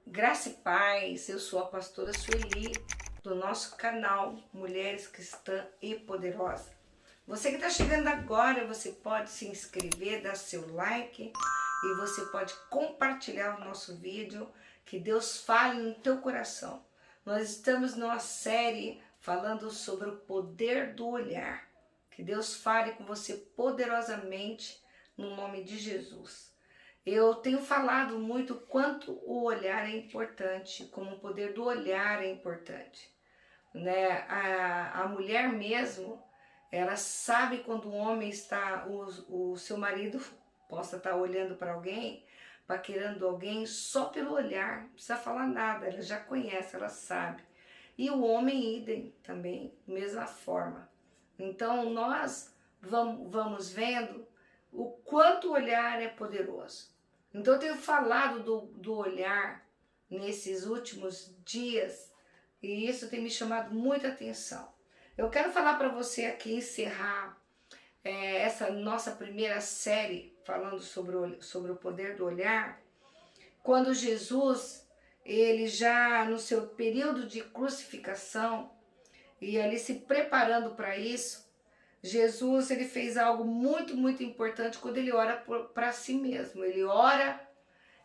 Graça e paz, eu sou a pastora Sueli, do nosso canal Mulheres Cristãs e Poderosas. Você que está chegando agora, você pode se inscrever, dar seu like e você pode compartilhar o nosso vídeo, que Deus fale no teu coração. Nós estamos numa série falando sobre o poder do olhar. Que Deus fale com você poderosamente no nome de Jesus. Eu tenho falado muito quanto o olhar é importante, como o poder do olhar é importante, né? A mulher mesmo, ela sabe quando o homem está, o seu marido possa estar olhando para alguém, paquerando alguém só pelo olhar, não precisa falar nada, ela já conhece, ela sabe. E o homem idem também, mesma forma. Então nós vamos vendo o quanto o olhar é poderoso. Então eu tenho falado do olhar nesses últimos dias e isso tem me chamado muita atenção. Eu quero falar para você aqui, encerrar essa nossa primeira série falando sobre o poder do olhar, quando Jesus, ele já no seu período de crucificação e ali se preparando para isso, Jesus, ele fez algo muito importante quando ele ora para si mesmo. Ele ora,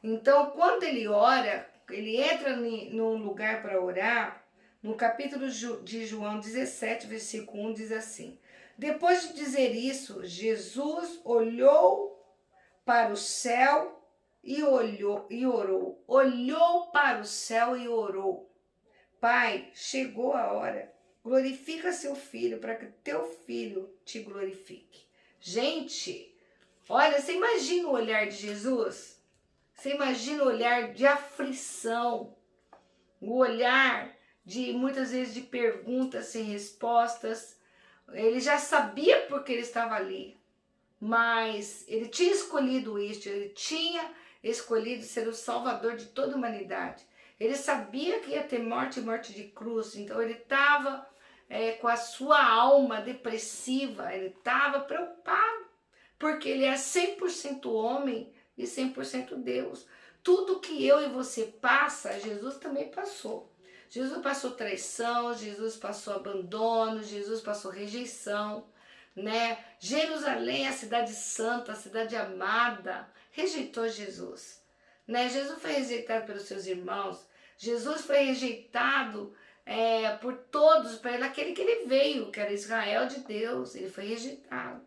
então quando ele ora, ele entra num lugar para orar. No capítulo de João 17, versículo 1, diz assim: depois de dizer isso, Jesus olhou para o céu e orou. Olhou para o céu e orou: Pai, chegou a hora. Glorifica seu filho para que teu filho te glorifique. Gente, olha, você imagina o olhar de Jesus? Você imagina o olhar de aflição, o olhar de muitas vezes de perguntas sem respostas. Ele já sabia porque ele estava ali, mas ele tinha escolhido isso, ele tinha escolhido ser o salvador de toda a humanidade. Ele sabia que ia ter morte e morte de cruz, então ele estava com a sua alma depressiva, ele estava preocupado, porque ele é 100% homem e 100% Deus. Tudo que eu e você passa, Jesus também passou. Jesus passou traição, Jesus passou abandono, Jesus passou rejeição, né? Jerusalém, a cidade santa, a cidade amada, rejeitou Jesus, né? Jesus foi rejeitado pelos seus irmãos, Jesus foi rejeitado por todos, para aquele que ele veio, que era Israel de Deus, ele foi rejeitado.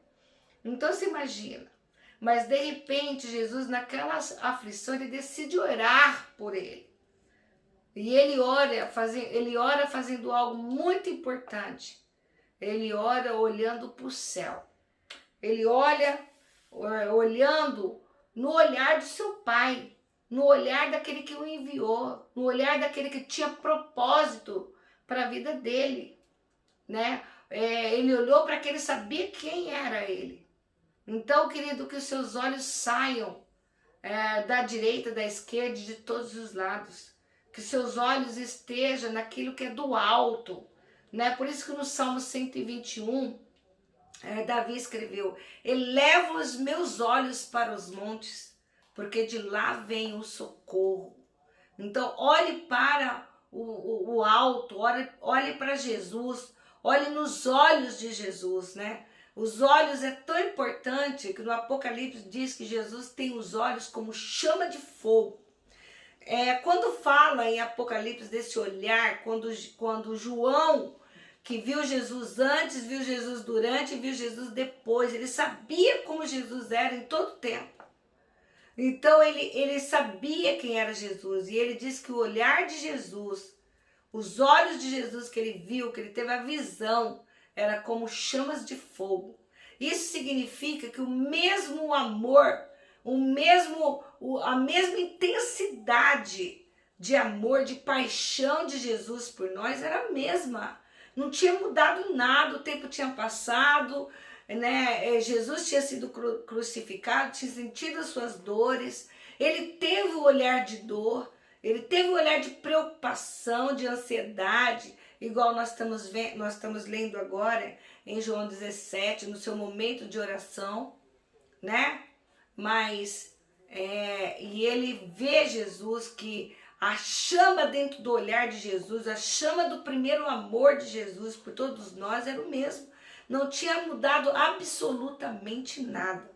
Então se imagina, mas de repente Jesus naquela aflição, ele decide orar por ele. E ele ora fazendo algo muito importante. Ele ora olhando para o céu. Ele olha olhando no olhar do seu Pai, no olhar daquele que o enviou, no olhar daquele que tinha propósito para a vida dele, né? Ele olhou para que ele sabia quem era ele. Então, querido, que os seus olhos saiam da direita, da esquerda, de todos os lados. Que seus olhos estejam naquilo que é do alto, né? Por isso que no Salmo 121, Davi escreveu: eleva os meus olhos para os montes, porque de lá vem o socorro. Então, olhe para o alto, olhe para Jesus, olhe nos olhos de Jesus, né? Os olhos é tão importante que no Apocalipse diz que Jesus tem os olhos como chama de fogo. Quando fala em Apocalipse desse olhar, quando João, que viu Jesus antes, viu Jesus durante e viu Jesus depois, ele sabia como Jesus era em todo tempo. Então ele sabia quem era Jesus, e ele diz que o olhar de Jesus, os olhos de Jesus que ele viu, que ele teve a visão, era como chamas de fogo. Isso significa que o mesmo amor, a mesma intensidade de amor, de paixão de Jesus por nós era a mesma. Não tinha mudado nada, o tempo tinha passado, né? Jesus tinha sido crucificado, tinha sentido as suas dores, ele teve o olhar de dor, ele teve o olhar de preocupação, de ansiedade, igual nós estamos lendo agora em João 17, no seu momento de oração, né? e ele vê Jesus, que a chama dentro do olhar de Jesus, a chama do primeiro amor de Jesus por todos nós era o mesmo. Não tinha mudado absolutamente nada.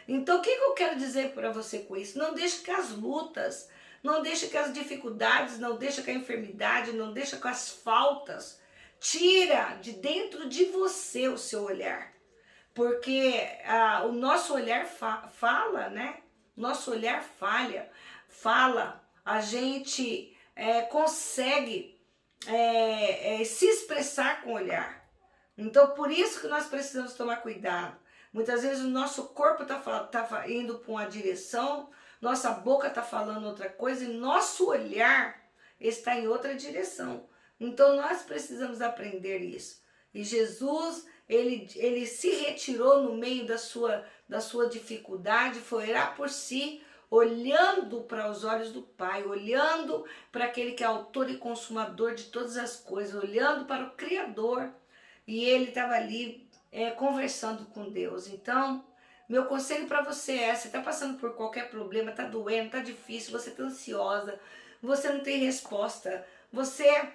Então, o que eu quero dizer para você com isso? Não deixe que as lutas, não deixe que as dificuldades, não deixe que a enfermidade, não deixe que as faltas tira de dentro de você o seu olhar. Porque o nosso olhar fala, né? Nosso olhar fala. A gente consegue se expressar com o olhar. Então, por isso que nós precisamos tomar cuidado. Muitas vezes o nosso corpo tá indo para uma direção, nossa boca está falando outra coisa e nosso olhar está em outra direção. Então, nós precisamos aprender isso. E Jesus, ele se retirou no meio da sua dificuldade, foi orar por si, olhando para os olhos do Pai, olhando para aquele que é autor e consumador de todas as coisas, olhando para o Criador. E ele estava ali conversando com Deus. Então, meu conselho para você você está passando por qualquer problema, está doendo, está difícil, você está ansiosa, você não tem resposta, você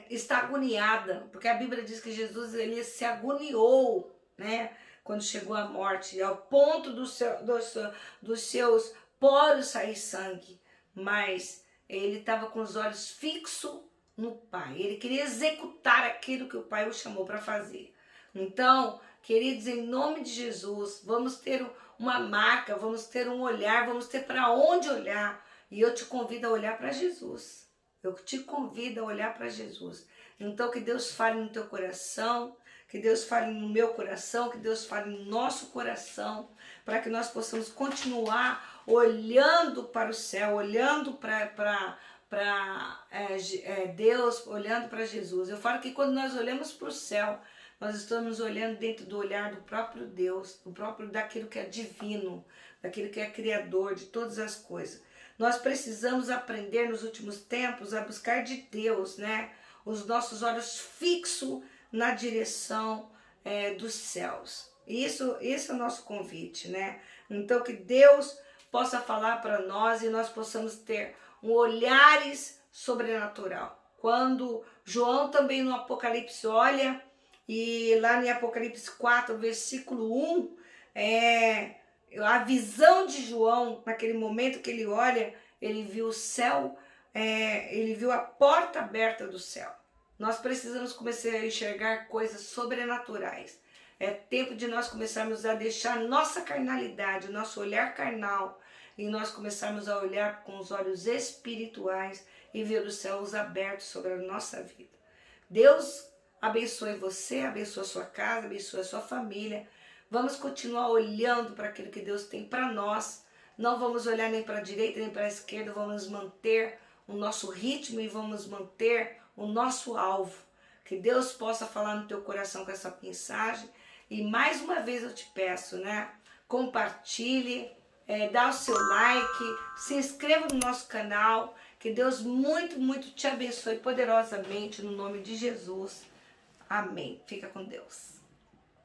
está agoniada, porque a Bíblia diz que Jesus ele se agoniou, né? Quando chegou à morte, ao ponto dos seus poros sair sangue, mas ele estava com os olhos fixos no Pai. Ele queria executar aquilo que o Pai o chamou para fazer. Então, queridos, em nome de Jesus, vamos ter uma marca, vamos ter um olhar, vamos ter para onde olhar. E eu te convido a olhar para Jesus. Eu te convido a olhar para Jesus. Então, que Deus fale no teu coração, que Deus fale no meu coração, que Deus fale no nosso coração, para que nós possamos continuar olhando para o céu, olhando para Deus, olhando para Jesus. Eu falo que quando nós olhamos para o céu, nós estamos olhando dentro do olhar do próprio Deus, do próprio daquilo que é divino, daquilo que é criador de todas as coisas. Nós precisamos aprender nos últimos tempos a buscar de Deus, né? Os nossos olhos fixos na direção dos céus. Esse é o nosso convite, né? Então que Deus possa falar para nós e nós possamos ter olhares sobrenatural. Quando João também no Apocalipse olha, e lá em Apocalipse 4, versículo 1, a visão de João, naquele momento que ele olha, ele viu o céu, ele viu a porta aberta do céu. Nós precisamos começar a enxergar coisas sobrenaturais. É tempo de nós começarmos a deixar nossa carnalidade, nosso olhar carnal, e nós começarmos a olhar com os olhos espirituais e ver os céus abertos sobre a nossa vida. Deus abençoe você, abençoe a sua casa, abençoe a sua família. Vamos continuar olhando para aquilo que Deus tem para nós. Não vamos olhar nem para a direita nem para a esquerda, vamos manter o nosso ritmo e vamos manter o nosso alvo. Que Deus possa falar no teu coração com essa mensagem. E mais uma vez eu te peço, né? Compartilhe, dá o seu like, se inscreva no nosso canal. Que Deus muito, muito te abençoe poderosamente no nome de Jesus. Amém. Fica com Deus.